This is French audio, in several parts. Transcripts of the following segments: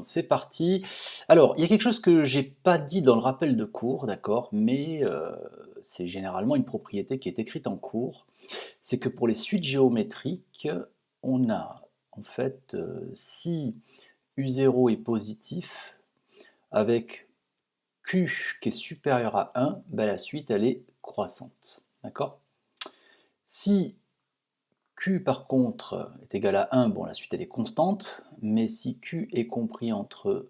C'est parti. Alors, il y a quelque chose que j'ai pas dit dans le rappel de cours, d'accord, mais c'est généralement une propriété qui est écrite en cours. C'est que pour les suites géométriques, on a en fait, si U0 est positif, avec Q qui est supérieur à 1, ben la suite elle est croissante, d'accord? Si Q par contre est égal à 1, bon la suite elle est constante, mais si Q est compris entre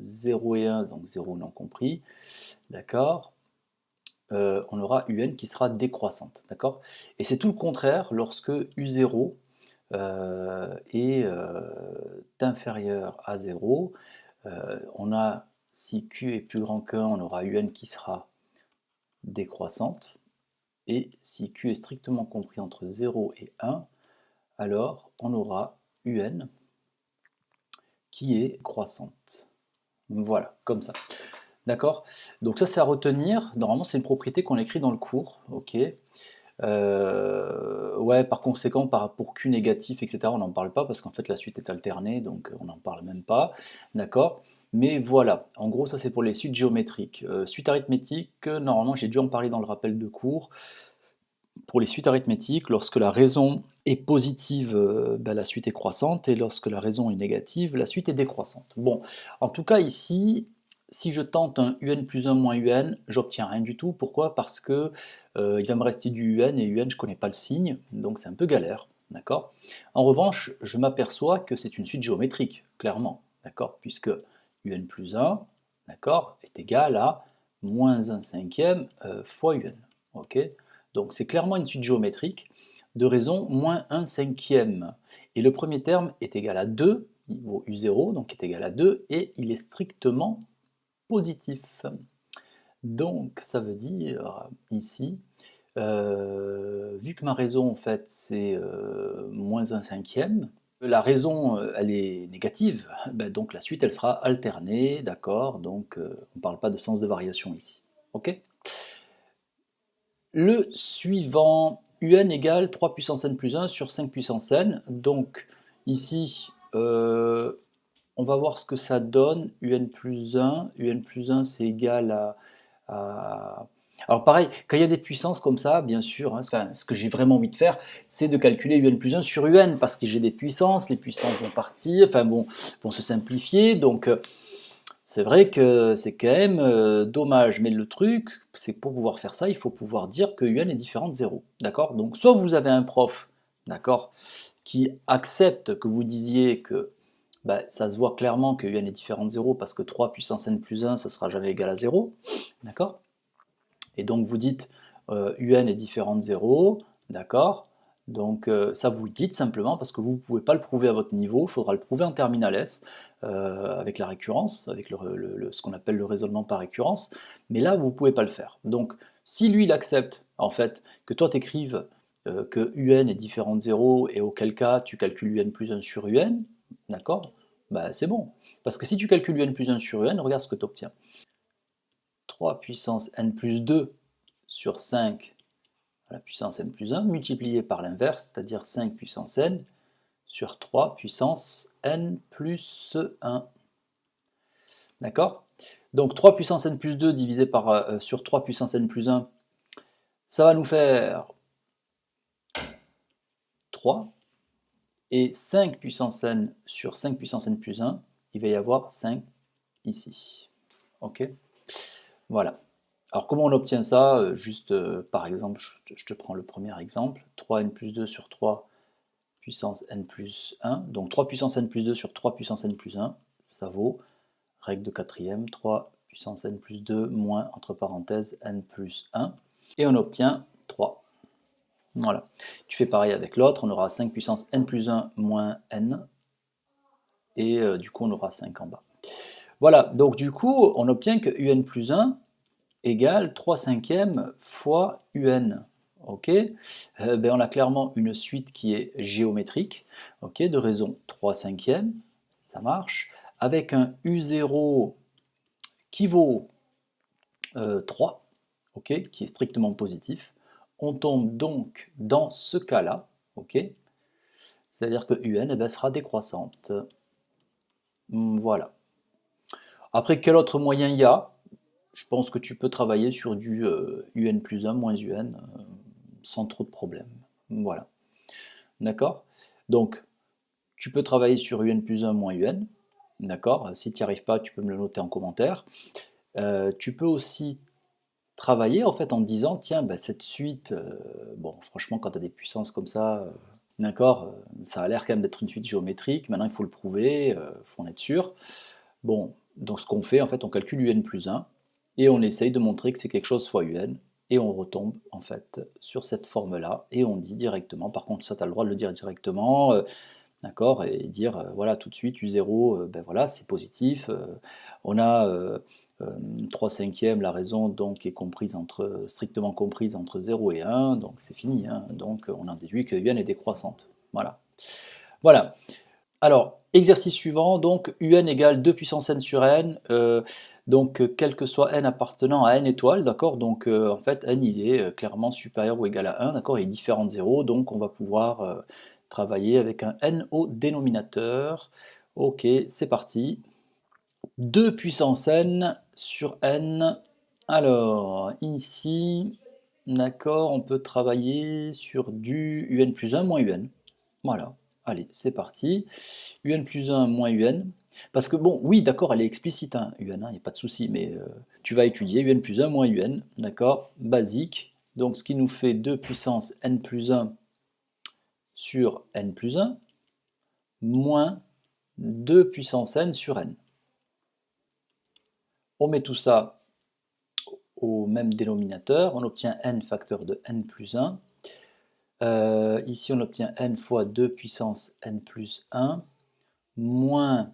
0 et 1, donc 0 non compris, d'accord, on aura UN qui sera décroissante, d'accord? Et c'est tout le contraire lorsque U0 est inférieur à 0, on a, si Q est plus grand que 1, on aura UN qui sera décroissante, et si Q est strictement compris entre 0 et 1, alors on aura UN qui est croissante. Voilà, comme ça. D'accord? Donc ça c'est à retenir. Normalement c'est une propriété qu'on écrit dans le cours. Ok. Ouais, par conséquent, pour Q négatif, etc., on n'en parle pas parce qu'en fait la suite est alternée, donc on n'en parle même pas. D'accord? Mais voilà, en gros ça c'est pour les suites géométriques. Suite arithmétique, normalement j'ai dû en parler dans le rappel de cours. Pour les suites arithmétiques, lorsque la raison est positive, ben, la suite est croissante, et lorsque la raison est négative, la suite est décroissante. Bon, en tout cas ici, si je tente un UN plus 1 moins UN, j'obtiens rien du tout. Pourquoi? Parce que il va me rester du UN, et UN je ne connais pas le signe, donc c'est un peu galère. D'accord? En revanche, je m'aperçois que c'est une suite géométrique, clairement, d'accord? Puisque UN plus 1, d'accord, est égal à moins 1 cinquième fois UN. Ok? Donc c'est clairement une suite géométrique de raison moins 1 cinquième. Et le premier terme est égal à 2, niveau U0, donc est égal à 2, et il est strictement positif. Donc ça veut dire ici, vu que ma raison en fait c'est moins 1 cinquième, la raison elle est négative, ben, donc la suite elle sera alternée, d'accord, donc on ne parle pas de sens de variation ici. Ok? Le suivant, UN égale 3 puissance n plus 1 sur 5 puissance n. Donc ici, on va voir ce que ça donne. UN plus 1. UN plus 1, c'est égal à... Alors pareil, quand il y a des puissances comme ça, bien sûr, hein, ce que j'ai vraiment envie de faire, c'est de calculer UN plus 1 sur UN, parce que j'ai des puissances, les puissances vont partir, enfin bon, vont se simplifier, donc... c'est vrai que c'est quand même dommage, mais le truc, c'est que pour pouvoir faire ça, il faut pouvoir dire que UN est différent de 0. D'accord? Donc, soit vous avez un prof, d'accord, qui accepte que vous disiez que bah, ça se voit clairement que UN est différent de 0 parce que 3 puissance n plus 1, ça ne sera jamais égal à 0. D'accord? Et donc vous dites UN est différent de 0, d'accord? Donc ça vous le dites simplement parce que vous ne pouvez pas le prouver à votre niveau, il faudra le prouver en terminal S avec la récurrence, avec ce qu'on appelle le raisonnement par récurrence, mais là vous ne pouvez pas le faire. Donc si lui il accepte en fait que toi tu écrives que UN est différent de 0 et auquel cas tu calcules UN plus 1 sur UN, d'accord? Bah, c'est bon. Parce que si tu calcules UN plus 1 sur UN, regarde ce que tu obtiens. 3 puissance n plus 2 sur 5 à la puissance n plus 1 multiplié par l'inverse, c'est-à-dire 5 puissance n sur 3 puissance n plus 1. D'accord? Donc 3 puissance n plus 2 divisé sur 3 puissance n plus 1, ça va nous faire 3. Et 5 puissance n sur 5 puissance n plus 1, il va y avoir 5 ici. Ok? Voilà. Alors comment on obtient ça? Juste par exemple, je te prends le premier exemple, 3n plus 2 sur 3 puissance n plus 1, donc 3 puissance n plus 2 sur 3 puissance n plus 1, ça vaut, règle de quatrième, 3 puissance n plus 2 moins, entre parenthèses, n plus 1, et on obtient 3. Voilà. Tu fais pareil avec l'autre, on aura 5 puissance n plus 1 moins n, et du coup on aura 5 en bas. Voilà, donc du coup on obtient que un plus 1 égale 3 cinquièmes fois UN. Ok, ben on a clairement une suite qui est géométrique, ok, de raison 3 cinquièmes, ça marche, avec un U0 qui vaut 3, ok, qui est strictement positif. On tombe donc dans ce cas-là, ok, c'est-à-dire que UN eh ben, sera décroissante. Voilà. Après, quel autre moyen il y a? Je pense que tu peux travailler sur du UN plus 1 moins UN sans trop de problèmes. Voilà. D'accord? Donc, tu peux travailler sur UN plus 1 moins UN. D'accord? Si tu n'y arrives pas, tu peux me le noter en commentaire. Tu peux aussi travailler en fait en te disant, tiens, bah, cette suite, bon, franchement, quand tu as des puissances comme ça, d'accord, ça a l'air quand même d'être une suite géométrique. Maintenant, il faut le prouver, il faut en être sûr. Bon, donc ce qu'on fait, en fait, on calcule UN plus 1 et on essaye de montrer que c'est quelque chose fois UN et on retombe en fait sur cette forme-là et on dit directement, par contre ça tu as le droit de le dire directement, d'accord, et dire voilà tout de suite U0, ben voilà c'est positif, on a 3 cinquièmes, la raison donc est comprise entre, strictement comprise entre 0 et 1, donc c'est fini, hein, donc on en déduit que UN est décroissante, voilà. Voilà. Alors, exercice suivant, donc UN égale 2 puissance n sur n, donc quel que soit n appartenant à n étoiles, d'accord, donc en fait n il est clairement supérieur ou égal à 1, d'accord, il est différent de 0, donc on va pouvoir travailler avec un n au dénominateur. Ok, c'est parti. 2 puissance n sur n, alors ici, d'accord, on peut travailler sur du UN plus 1 moins UN, voilà. Allez, c'est parti. UN plus 1 moins UN. Parce que bon, oui, d'accord, elle est explicite, hein, UN, il n'y a pas de souci, mais tu vas étudier UN plus 1 moins UN, d'accord, basique. Donc ce qui nous fait 2 puissance n plus 1 sur n plus 1, moins 2 puissance n sur n. On met tout ça au même dénominateur, on obtient n facteur de n plus 1. Ici, on obtient n fois 2 puissance n plus 1, moins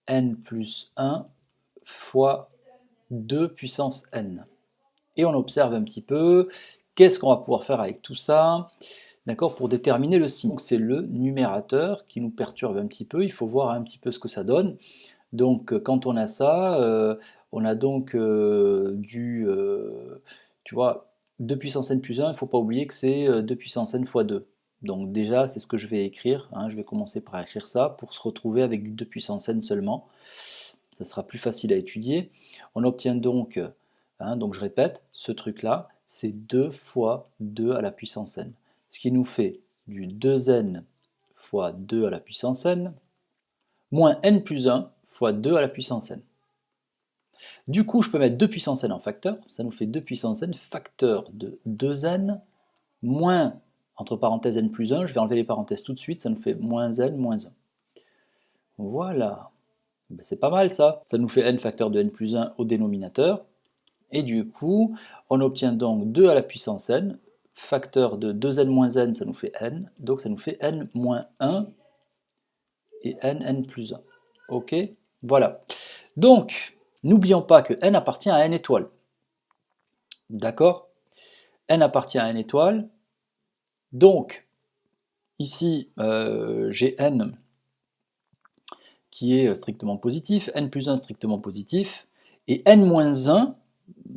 n plus 1 fois 2 puissance n. Et on observe un petit peu, qu'est-ce qu'on va pouvoir faire avec tout ça, d'accord, pour déterminer le signe. Donc c'est le numérateur qui nous perturbe un petit peu, il faut voir un petit peu ce que ça donne. Donc quand on a ça, on a donc tu vois, 2 puissance n plus 1, il ne faut pas oublier que c'est 2 puissance n fois 2. Donc déjà, c'est ce que je vais écrire, hein, je vais commencer par écrire ça pour se retrouver avec du 2 puissance n seulement. Ça sera plus facile à étudier. On obtient donc, hein, donc je répète, ce truc-là, c'est 2 fois 2 à la puissance n. Ce qui nous fait du 2n fois 2 à la puissance n, moins n plus 1 fois 2 à la puissance n. Du coup, je peux mettre 2 puissance n en facteur, ça nous fait 2 puissance n facteur de 2n, moins, entre parenthèses n plus 1, je vais enlever les parenthèses tout de suite, ça nous fait moins n moins 1. Voilà. Ben, c'est pas mal ça. Ça nous fait n facteur de n plus 1 au dénominateur. Et du coup, on obtient donc 2 à la puissance n, facteur de 2n moins n, ça nous fait n, donc ça nous fait n moins 1 et n plus 1. Ok, voilà. Donc, n'oublions pas que n appartient à n étoiles. D'accord? N appartient à n étoiles. Donc, ici, j'ai n qui est strictement positif, n plus 1 strictement positif, et n moins 1,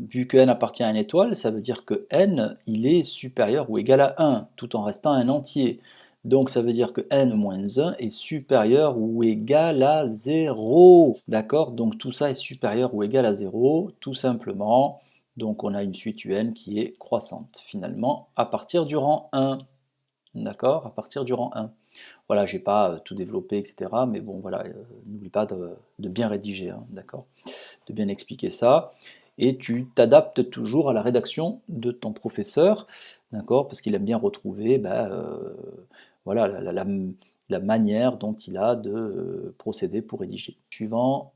vu que n appartient à n étoile, ça veut dire que n, il est supérieur ou égal à 1, tout en restant un entier. Donc ça veut dire que n moins 1 est supérieur ou égal à 0. D'accord? Donc tout ça est supérieur ou égal à 0, tout simplement. Donc on a une suite UN qui est croissante, finalement, à partir du rang 1. D'accord? À partir du rang 1. Voilà, j'ai pas tout développé, etc. Mais bon, voilà, n'oublie pas de bien rédiger, hein, d'accord? De bien expliquer ça. Et tu t'adaptes toujours à la rédaction de ton professeur, d'accord? Parce qu'il aime bien retrouver voilà, la manière dont il a de procéder pour rédiger. Suivant.